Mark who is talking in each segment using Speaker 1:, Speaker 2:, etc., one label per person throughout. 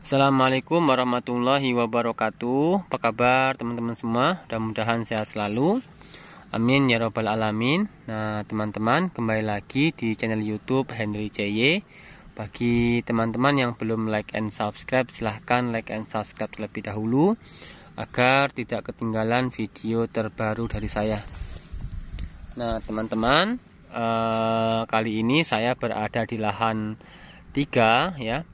Speaker 1: Assalamualaikum warahmatullahi wabarakatuh. Apa kabar teman-teman semua? Mudah-mudahan sehat selalu. Amin ya robbal alamin. Nah teman-teman, kembali lagi di channel YouTube Henry CY. Bagi teman-teman yang belum like and subscribe, silahkan like and subscribe terlebih dahulu agar tidak ketinggalan video terbaru dari saya. Nah teman-teman, kali ini saya berada di lahan 3 ya.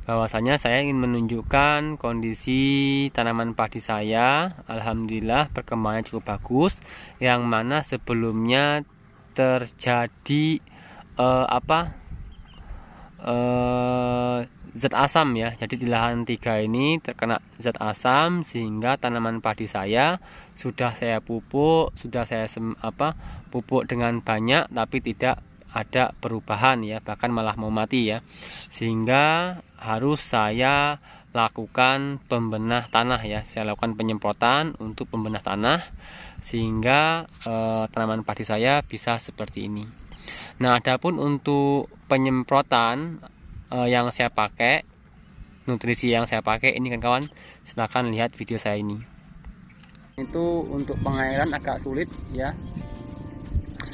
Speaker 1: Bahwasanya saya ingin menunjukkan kondisi tanaman padi saya. Alhamdulillah perkembangannya cukup bagus, yang mana sebelumnya terjadi zat asam ya. Jadi di lahan 3 ini terkena zat asam, sehingga tanaman padi saya sudah saya pupuk, pupuk dengan banyak, tapi tidak ada perubahan ya, bahkan malah mau mati ya, sehingga harus saya lakukan pembenah tanah ya. Saya lakukan penyemprotan untuk pembenah tanah sehingga tanaman padi saya bisa seperti ini. Nah, adapun untuk penyemprotan yang saya pakai, nutrisi yang saya pakai ini kan kawan, silahkan lihat video saya ini. Itu untuk pengairan agak sulit ya.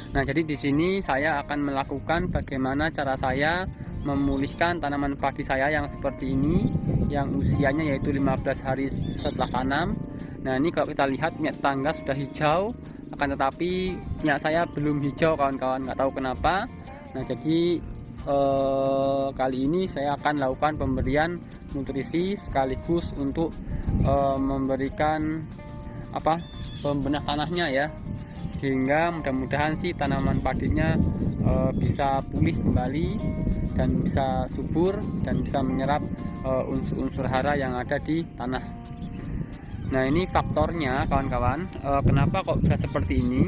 Speaker 1: Nah, jadi di sini saya akan melakukan bagaimana cara saya memulihkan tanaman padi saya yang seperti ini, yang usianya yaitu 15 hari setelah tanam. Nah, ini kalau kita lihat minyak tetangga sudah hijau, akan tetapi minyak saya belum hijau kawan-kawan, nggak tahu kenapa. Nah, jadi kali ini saya akan lakukan pemberian nutrisi sekaligus untuk memberikan pembenah tanahnya ya, sehingga mudah-mudahan sih tanaman padinya bisa pulih kembali dan bisa subur dan bisa menyerap unsur-unsur hara yang ada di tanah. Nah, ini faktornya kawan-kawan, kenapa kok bisa seperti ini.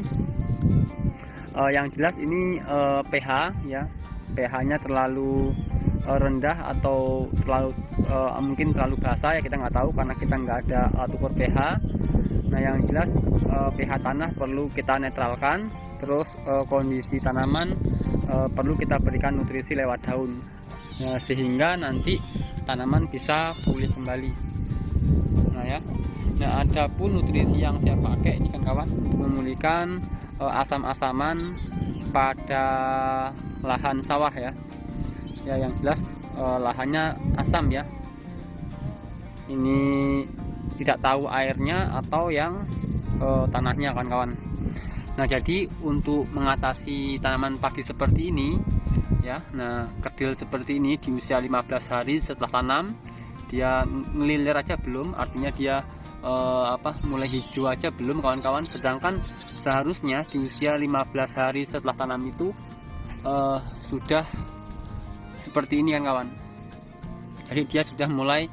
Speaker 1: Yang jelas ini pH ya, pH-nya terlalu rendah atau mungkin terlalu basah ya, kita nggak tahu karena kita nggak ada alat ukur pH. Nah, yang jelas pH tanah perlu kita netralkan. Terus kondisi tanaman perlu kita berikan nutrisi lewat daun ya, sehingga nanti tanaman bisa pulih kembali. Nah ya, nah adapun nutrisi yang saya pakai ini kan kawan, memulihkan asam-asaman pada lahan sawah ya. Ya, yang jelas lahannya asam ya. Ini tidak tahu airnya atau yang tanahnya kawan-kawan. Nah, jadi untuk mengatasi tanaman padi seperti ini ya, nah kerdil seperti ini di usia 15 hari setelah tanam, dia ngelilir aja belum, artinya dia mulai hijau aja belum kawan-kawan. Sedangkan seharusnya di usia 15 hari setelah tanam itu sudah seperti ini kan kawan. Jadi dia sudah mulai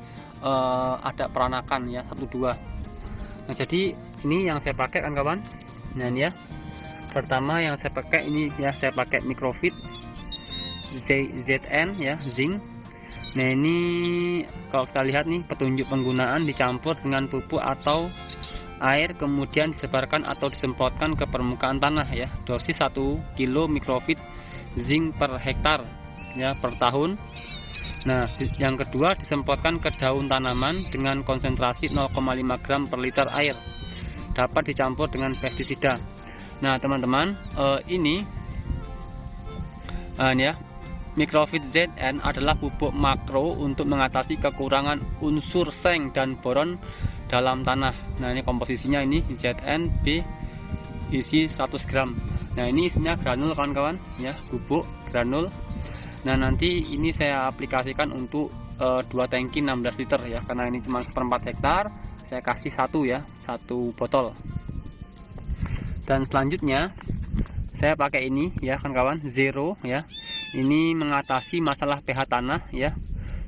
Speaker 1: ada peranakan ya, 1-2. Nah, jadi ini yang saya pakai kan kawan. Nah, ini ya, pertama yang saya pakai ini ya, saya pakai Microvit ZN ya, zinc. Nah, ini kalau kita lihat nih petunjuk penggunaan, dicampur dengan pupuk atau air, kemudian disebarkan atau disemprotkan ke permukaan tanah ya. Dosis 1 kilo Microvit zinc per hektar ya, per tahun. Nah, yang kedua disemprotkan ke daun tanaman dengan konsentrasi 0,5 gram per liter air. Dapat dicampur dengan pestisida. Nah, teman-teman, ini ya, Microvit ZN adalah pupuk makro untuk mengatasi kekurangan unsur seng dan boron dalam tanah. Nah, ini komposisinya ini ZN B isi 100 gram. Nah, ini isinya granul kawan-kawan ya, bubuk granul. Nah, nanti ini saya aplikasikan untuk 2 tangki 16 liter ya, karena ini cuma 1/4 hektar, saya kasih 1 botol. Dan selanjutnya saya pakai ini ya kan kawan, Zero ya. Ini mengatasi masalah pH tanah ya.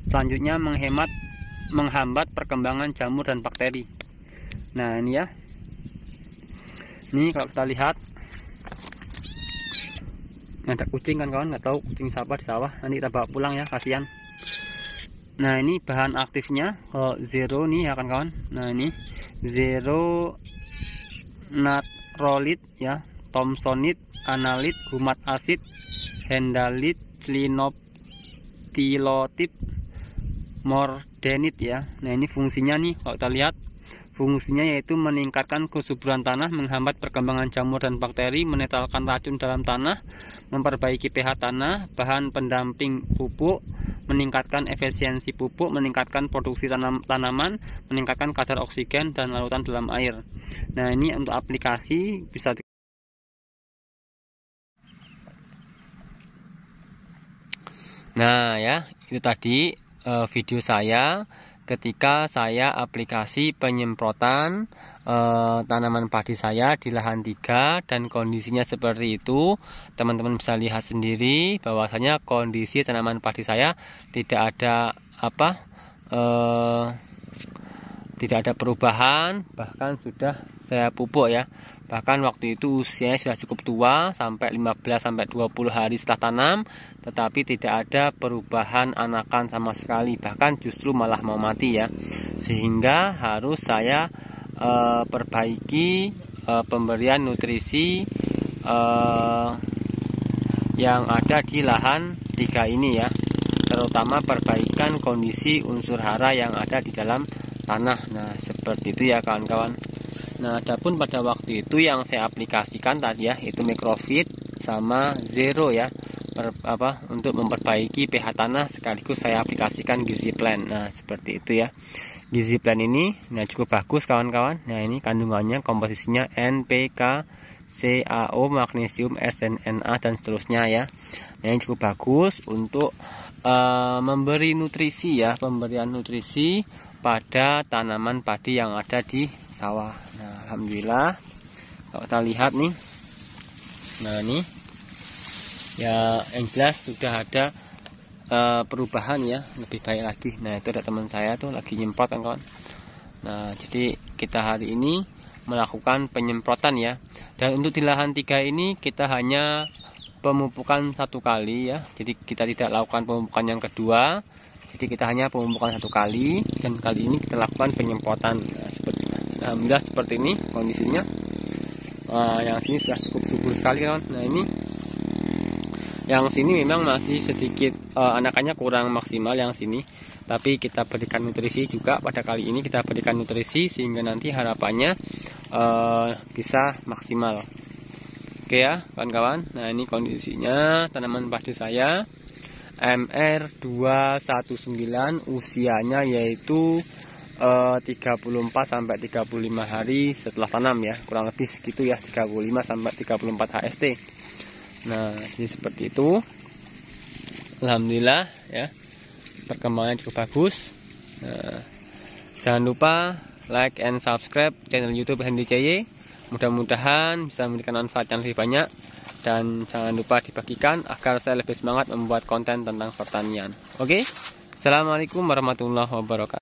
Speaker 1: Selanjutnya menghambat perkembangan jamur dan bakteri. Nah, ini ya. Ini kalau kita lihat, ada kucing kan kawan, nggak tahu kucing siapa di sawah, nanti kita bawa pulang ya, kasihan. Nah, ini bahan aktifnya Zero nih ya kan kawan. Nah, ini Zero natrolit ya, Thomsonit, analit, humat asid, hendalit, clinoptilotip, mordenit ya. Nah ini fungsinya nih, kalau kita lihat fungsinya yaitu meningkatkan kesuburan tanah, menghambat perkembangan jamur dan bakteri, menetralkan racun dalam tanah, memperbaiki pH tanah, bahan pendamping pupuk, meningkatkan efisiensi pupuk, meningkatkan produksi tanaman, meningkatkan kadar oksigen dan larutan dalam air. Nah ini untuk aplikasi bisa. Nah ya, itu tadi video saya ketika saya aplikasi penyemprotan tanaman padi saya di lahan 3, dan kondisinya seperti itu. Teman-teman bisa lihat sendiri bahwasanya kondisi tanaman padi saya tidak ada tidak ada perubahan, bahkan sudah saya pupuk ya. Bahkan waktu itu usianya sudah cukup tua, sampai 15-20 hari setelah tanam, tetapi tidak ada perubahan anakan sama sekali, bahkan justru malah mau mati ya. Sehingga harus saya perbaiki pemberian nutrisi yang ada di lahan 3 ini ya, terutama perbaikan kondisi unsur hara yang ada di dalam tanah. Nah seperti itu ya kawan-kawan. Nah adapun pada waktu itu yang saya aplikasikan tadi ya, itu Microvit sama Zero ya, untuk memperbaiki pH tanah, sekaligus saya aplikasikan Gizi Plan. Nah seperti itu ya, Gizi Plan ini cukup bagus kawan-kawan. Nah ini kandungannya, komposisinya NPK, CaO, magnesium, S, dan Na dan seterusnya ya. Nah, ini cukup bagus untuk memberi nutrisi ya, pemberian nutrisi pada tanaman padi yang ada di sawah. Nah alhamdulillah kalau kita lihat nih, nah ini ya yang jelas sudah ada perubahan ya, lebih baik lagi. Nah itu ada teman saya tuh lagi nyemprot kan kawan. Nah jadi kita hari ini melakukan penyemprotan ya, dan untuk di lahan 3 ini kita hanya pemupukan 1 kali ya, jadi kita tidak lakukan pemupukan yang kedua. Jadi kita hanya pemupukan 1 kali, dan kali ini kita lakukan penyemprotan. Nah, alhamdulillah seperti ini kondisinya. Yang sini sudah cukup subur sekali kawan. Nah ini yang sini memang masih sedikit anakannya kurang maksimal yang sini, tapi kita berikan nutrisi juga. Pada kali ini kita berikan nutrisi sehingga nanti harapannya bisa maksimal. Oke ya kawan-kawan. Nah ini kondisinya tanaman padi saya MR219, usianya yaitu 34-35 hari setelah tanam ya, kurang lebih segitu ya, 35-34 HST. Nah jadi seperti itu, alhamdulillah ya, perkembangannya cukup bagus. Nah, jangan lupa like and subscribe channel YouTube Hendy CY, mudah-mudahan bisa memberikan manfaat yang lebih banyak. Dan jangan lupa dibagikan agar saya lebih semangat membuat konten tentang pertanian. Oke, assalamualaikum warahmatullahi wabarakatuh.